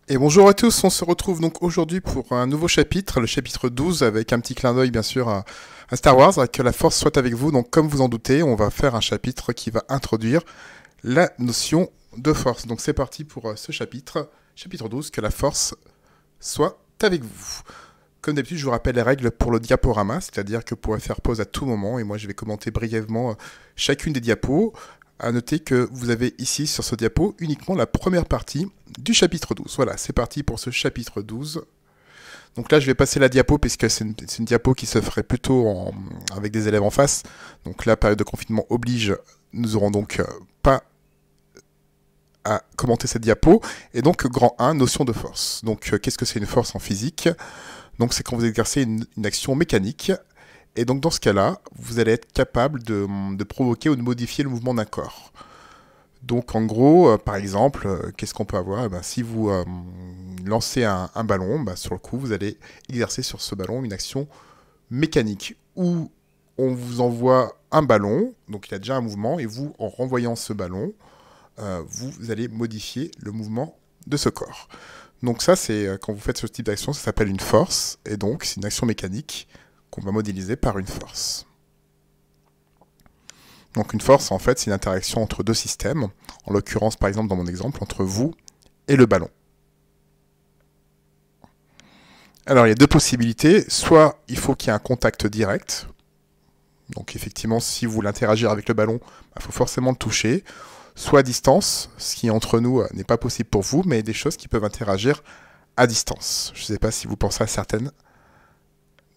Et bonjour à tous, on se retrouve donc aujourd'hui pour un nouveau chapitre, le chapitre 12, avec un petit clin d'œil bien sûr à Star Wars, que la force soit avec vous. Donc comme vous en doutez, on va faire un chapitre qui va introduire la notion de force. Donc c'est parti pour ce chapitre, chapitre 12, que la force soit avec vous. Comme d'habitude, je vous rappelle les règles pour le diaporama, c'est-à-dire que vous pourrez faire pause à tout moment, et moi je vais commenter brièvement chacune des diapos. À noter que vous avez ici sur ce diapo uniquement la première partie du chapitre 12. Voilà, c'est parti pour ce chapitre 12. Donc là, je vais passer la diapo puisque c'est une diapo qui se ferait plutôt avec des élèves en face. Donc la période de confinement oblige, nous aurons donc pas à commenter cette diapo. Et donc grand 1, notion de force. Donc qu'est-ce que c'est une force en physique? Donc c'est quand vous exercez une action mécanique. Et donc dans ce cas-là, vous allez être capable de provoquer ou de modifier le mouvement d'un corps. Donc en gros, par exemple, qu'est-ce qu'on peut avoir? Si vous lancez un ballon, sur le coup, vous allez exercer sur ce ballon une action mécanique. Ou on vous envoie un ballon, donc il y a déjà un mouvement, et vous, en renvoyant ce ballon, vous allez modifier le mouvement de ce corps. Donc ça, c'est quand vous faites ce type d'action, ça s'appelle une force, et donc c'est une action mécanique qu'on va modéliser par une force. Donc une force, en fait, c'est une interaction entre deux systèmes, en l'occurrence, par exemple, dans mon exemple, entre vous et le ballon. Alors, il y a deux possibilités. Soit il faut qu'il y ait un contact direct. Donc effectivement, si vous voulez interagir avec le ballon, il faut forcément le toucher. Soit à distance, ce qui entre nous n'est pas possible pour vous, mais des choses qui peuvent interagir à distance. Je ne sais pas si vous pensez à certaines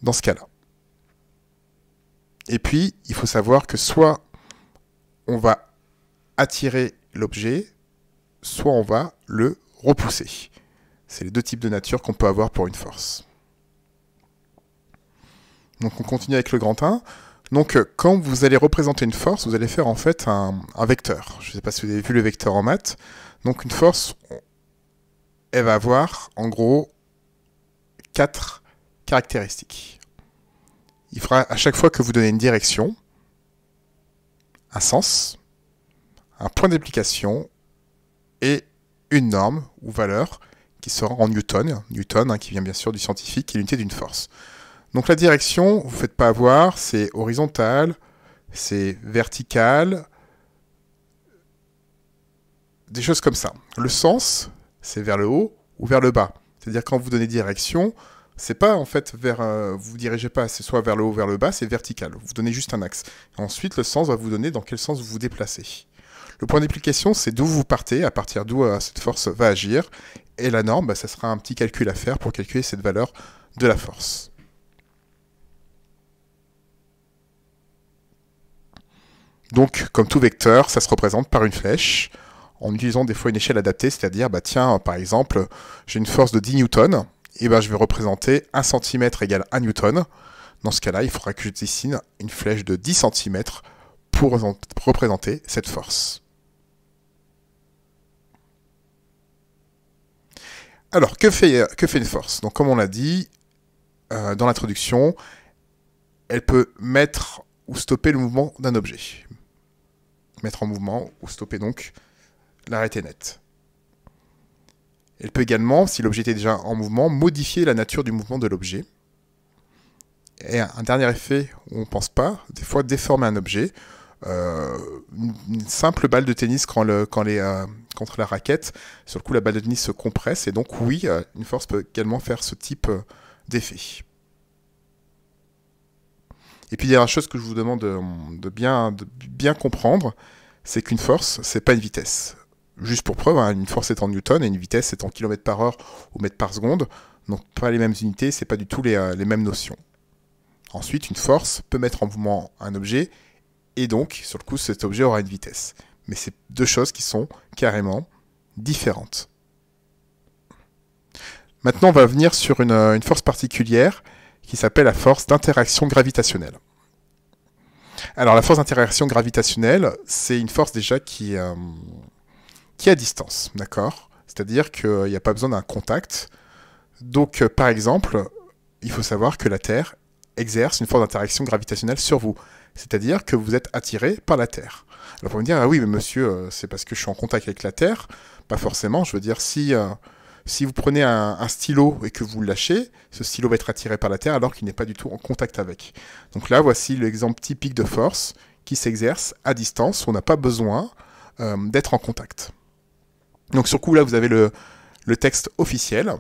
dans ce cas-là. Et puis, il faut savoir que soit on va attirer l'objet, soit on va le repousser. C'est les deux types de nature qu'on peut avoir pour une force. Donc on continue avec le grand 1. Donc quand vous allez représenter une force, vous allez faire en fait un vecteur. Je ne sais pas si vous avez vu le vecteur en maths. Donc une force, elle va avoir en gros 4 caractéristiques. Il faudra à chaque fois que vous donnez une direction, un sens, un point d'application et une norme ou valeur qui sera en Newton. Newton, qui vient bien sûr du scientifique, qui est l'unité d'une force. Donc la direction, vous ne faites pas avoir, c'est horizontal, c'est vertical, des choses comme ça. Le sens, c'est vers le haut ou vers le bas. C'est-à-dire quand vous donnez direction, c'est pas en fait vers, vous dirigez pas, c'est soit vers le haut ou vers le bas, c'est vertical. Vous donnez juste un axe. Ensuite, le sens va vous donner dans quel sens vous vous déplacez. Le point d'application, c'est d'où vous partez, à partir d'où cette force va agir. Et la norme, ça sera un petit calcul à faire pour calculer cette valeur de la force. Donc, comme tout vecteur, ça se représente par une flèche, en utilisant des fois une échelle adaptée, c'est-à-dire, tiens, par exemple, j'ai une force de 10 newtons, et je vais représenter 1 cm égale 1 newton. Dans ce cas-là, il faudra que je dessine une flèche de 10 cm pour représenter cette force. Alors, que fait une force? Donc, comme on l'a dit dans l'introduction, elle peut mettre ou stopper le mouvement d'un objet. Mettre en mouvement ou stopper donc l'arrêté net. Elle peut également, si l'objet était déjà en mouvement, modifier la nature du mouvement de l'objet. Et un dernier effet où on ne pense pas, des fois déformer un objet. Une simple balle de tennis contre la raquette, sur le coup la balle de tennis se compresse et donc oui, une force peut également faire ce type d'effet. Et puis il y a une chose que je vous demande de bien comprendre, c'est qu'une force, c'est pas une vitesse. Juste pour preuve, une force est en newton et une vitesse est en km par heure ou mètre par seconde, donc pas les mêmes unités, c'est pas du tout les mêmes notions. Ensuite, une force peut mettre en mouvement un objet, et donc, sur le coup, cet objet aura une vitesse. Mais c'est deux choses qui sont carrément différentes. Maintenant, on va venir sur une force particulière qui s'appelle la force d'interaction gravitationnelle. Alors, la force d'interaction gravitationnelle, c'est une force déjà qui est à distance, d'accord? C'est-à-dire qu'il n'y a pas besoin d'un contact. Donc, par exemple, il faut savoir que la Terre exerce une force d'interaction gravitationnelle sur vous. C'est-à-dire que vous êtes attiré par la Terre. Alors, vous me dire, ah oui, mais monsieur, c'est parce que je suis en contact avec la Terre. Pas forcément, je veux dire, si Si vous prenez un stylo et que vous le lâchez, ce stylo va être attiré par la Terre alors qu'il n'est pas du tout en contact avec. Donc là, voici l'exemple typique de force qui s'exerce à distance, où on n'a pas besoin d'être en contact. Donc sur le coup, là, vous avez le texte officiel.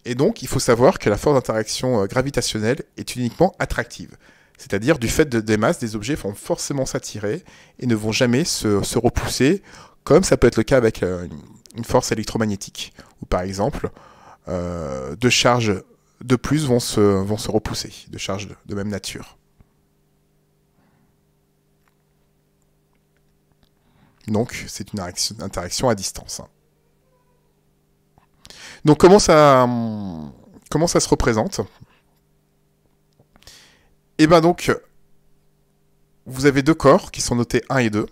Et donc, il faut savoir que la force d'interaction gravitationnelle est uniquement attractive. C'est-à-dire, du fait des masses, des objets vont forcément s'attirer et ne vont jamais se repousser, comme ça peut être le cas avec une force électromagnétique, où par exemple, deux charges de plus vont se repousser, deux charges de même nature. Donc, c'est une interaction à distance. Donc, comment ça se représente? Et bien donc, vous avez deux corps qui sont notés 1 et 2.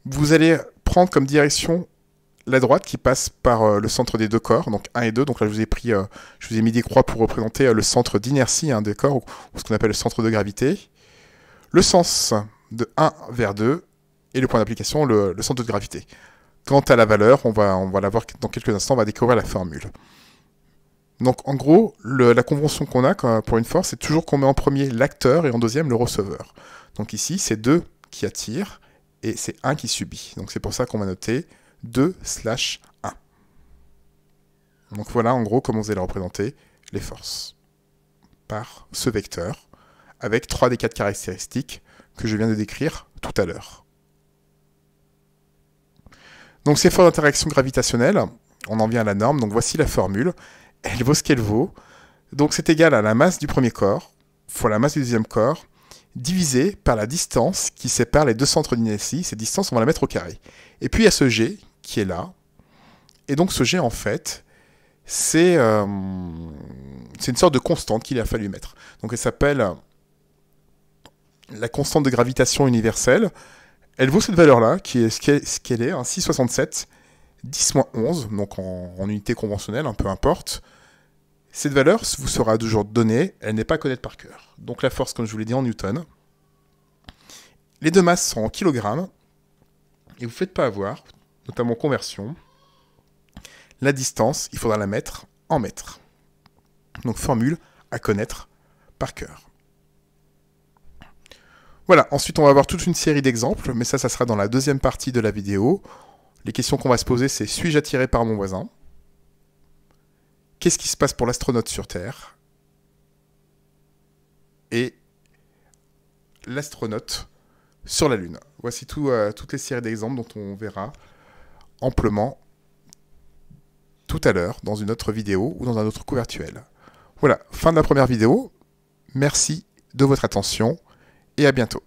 Vous allez prendre comme direction la droite qui passe par le centre des deux corps, donc 1 et 2. Donc là, je vous ai mis des croix pour représenter le centre d'inertie des corps, ou ce qu'on appelle le centre de gravité. Le sens de 1 vers 2, et le point d'application, le centre de gravité. Quant à la valeur, on va la voir dans quelques instants, on va découvrir la formule. Donc en gros, la convention qu'on a pour une force, c'est toujours qu'on met en premier l'acteur et en deuxième le receveur. Donc ici, c'est 2 qui attire et c'est 1 qui subit. Donc c'est pour ça qu'on va noter 2/1. Donc voilà en gros comment vous allez représenter les forces par ce vecteur avec 3 des 4 caractéristiques que je viens de décrire tout à l'heure. Donc ces forces d'interaction gravitationnelle, on en vient à la norme, donc voici la formule. Elle vaut ce qu'elle vaut. Donc c'est égal à la masse du premier corps fois la masse du deuxième corps divisé par la distance qui sépare les deux centres d'inertie. Cette distance, on va la mettre au carré. Et puis il y a ce G qui est là. Et donc ce G, en fait, c'est une sorte de constante qu'il a fallu mettre. Donc elle s'appelle la constante de gravitation universelle. Elle vaut cette valeur-là, qui est ce qu'elle est, 6,67 10-11, donc en unité conventionnelle, peu importe. Cette valeur vous sera toujours donnée, elle n'est pas à connaître par cœur. Donc la force, comme je vous l'ai dit, en newton. Les deux masses sont en kilogrammes, et vous ne faites pas avoir, notamment conversion. La distance, il faudra la mettre en mètres. Donc formule à connaître par cœur. Voilà, ensuite on va avoir toute une série d'exemples, mais ça sera dans la deuxième partie de la vidéo. Les questions qu'on va se poser, c'est suis-je attiré par mon voisin? Qu'est-ce qui se passe pour l'astronaute sur Terre? Et l'astronaute sur la Lune. Voici toutes les séries d'exemples dont on verra amplement tout à l'heure dans une autre vidéo ou dans un autre cours virtuel. Voilà, fin de la première vidéo. Merci de votre attention et à bientôt.